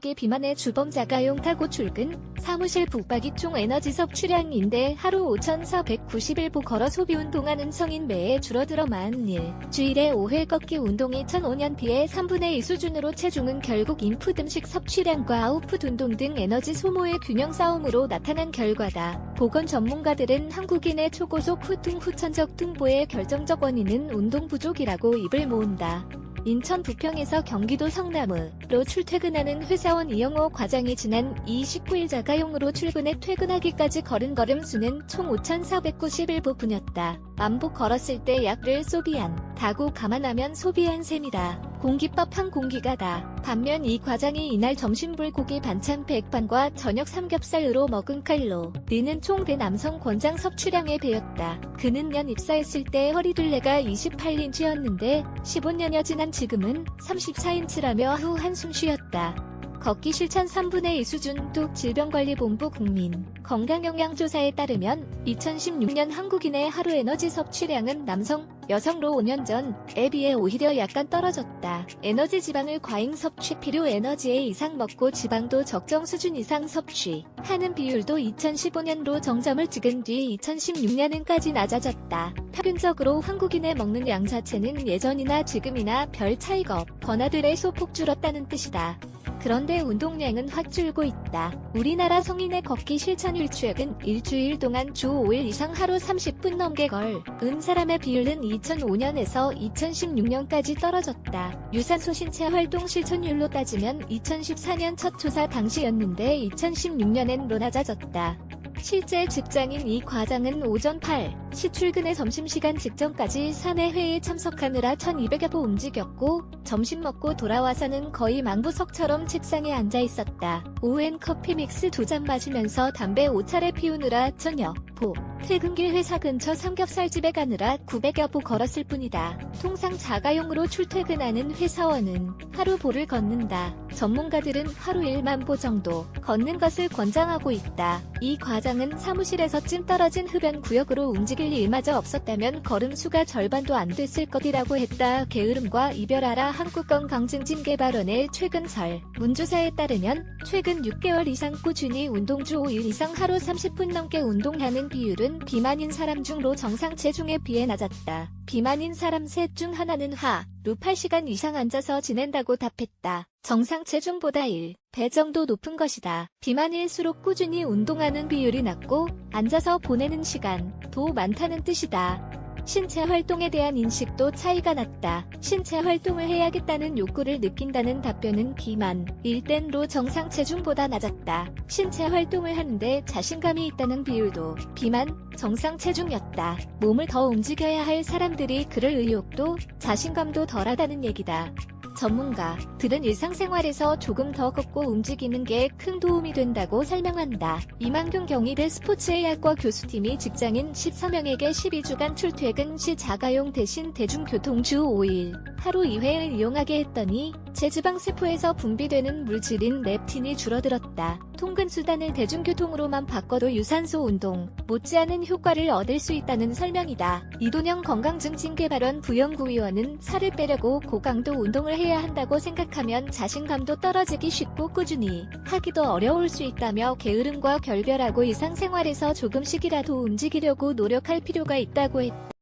5개 비만의 주범 자가용 타고 출근, 사무실 붙박이 총 에너지 섭취량인데 하루 5,491보 걸어 소비 운동하는 성인 매해 줄어들어 41. 주일에 5회 걷기 운동이 2005년 비해 3분의 2 수준으로 체중은 결국 인풋 음식 섭취량과 아웃풋 운동 등 에너지 소모의 균형 싸움으로 나타난 결과다. 보건 전문가들은 한국인의 초고속 후통 후천적 tum보의 결정적 원인은 운동 부족이라고 입을 모은다. 인천 부평에서 경기도 성남으로 출퇴근하는 회사원 이영호 과장이 지난 29일 자가용으로 출근해 퇴근하기까지 걸은 걸음 수는 총 5,491보뿐이었다. 왕복 걸었을 때 약을 소비한다고 감안하면 소비한 셈이다. 공깃밥 한 공기가 다. 반면 이 과장이 이날 점심 불고기 반찬 100판과 저녁 삼겹살으로 먹은 칼로리는 총 대남성 권장 섭취량에 배였다. 그는 년 입사했을 때 허리둘레가 28인치였는데 15년여 지난 지금은 34인치라며 후 한숨 쉬었다. 걷기 실천 3분의 2 수준 뚝 질병관리본부 국민건강영양조사에 따르면 2016년 한국인의 하루 에너지 섭취량은 남성, 여성로 5년 전에 비해 오히려 약간 떨어졌다. 에너지 지방을 과잉 섭취, 필요 에너지의 이상 먹고 지방도 적정 수준 이상 섭취하는 비율도 2015년로 정점을 찍은 뒤 2016년은까지 낮아졌다. 평균적으로 한국인의 먹는 양 자체는 예전이나 지금이나 별 차이가 없거나들의 소폭 줄었다는 뜻이다. 그런데 운동량은 확 줄고 있다. 우리나라 성인의 걷기 실천율 최근 일주일 동안 주 5일 이상 하루 30분 넘게 걸은 사람의 비율은 2005년에서 2016년까지 떨어졌다. 유산소 신체 활동 실천율로 따지면 2014년 첫 조사 당시였는데 2016년엔 낮아졌다. 실제 직장인 이 과장은 오전 8시 출근해 점심시간 직전까지 사내 회의에 참석하느라 1200여 보 움직였고 점심 먹고 돌아와서는 거의 망부석처럼 책상에 앉아 있었다. 오후엔 커피 믹스 2잔 마시면서 담배 5차례 피우느라 저녁 보 퇴근길 회사 근처 삼겹살집에 가느라 900여 보 걸었을 뿐이다. 통상 자가용으로 출퇴근하는 회사원은 하루 보를 걷는다. 전문가들은 하루 1만 보 정도 걷는 것을 권장하고 있다. 이 과장은 사무실에서 찜 떨어진 흡연 구역으로 움직일 일마저 없었다면 걸음 수가 절반도 안 됐을 것이라고 했다. 게으름과 이별하라 한국건강증진개발원의 최근 설문조사에 따르면 최근 6개월 이상 꾸준히 운동 주 5일 이상 하루 30분 넘게 운동하는 비율은 비만인 사람 중로 정상 체중에 비해 낮았다. 비만인 사람 셋 중 하나는 하루 8시간 이상 앉아서 지낸다고 답했다. 정상 체중보다 1배 정도 높은 것이다. 비만일수록 꾸준히 운동하는 비율이 낮고 앉아서 보내는 시간도 많다는 뜻이다. 신체 활동에 대한 인식도 차이가 났다. 신체 활동을 해야겠다는 욕구를 느낀다는 답변은 비만일 땐로 정상 체중보다 낮았다. 신체 활동을 하는데 자신감이 있다는 비율도 비만, 정상 체중이었다. 몸을 더 움직여야 할 사람들이 그럴 의욕도 자신감도 덜하다는 얘기다. 전문가들은 일상생활에서 조금 더 걷고 움직이는 게 큰 도움이 된다고 설명한다. 이만균 경희대 스포츠의학과 교수팀이 직장인 14명에게 12주간 출퇴근 시 자가용 대신 대중교통 주 5일 하루 2회를 이용하게 했더니 체지방세포에서 분비되는 물질인 렙틴이 줄어들었다. 통근수단을 대중교통으로만 바꿔도 유산소 운동 못지않은 효과를 얻을 수 있다는 설명이다. 이돈영 건강증진개발원 부연구위원은 살을 빼려고 고강도 운동을 해야 한다고 생각하면 자신감도 떨어지기 쉽고 꾸준히 하기도 어려울 수 있다며 게으름과 결별하고 일상생활에서 조금씩이라도 움직이려고 노력할 필요가 있다고 했다.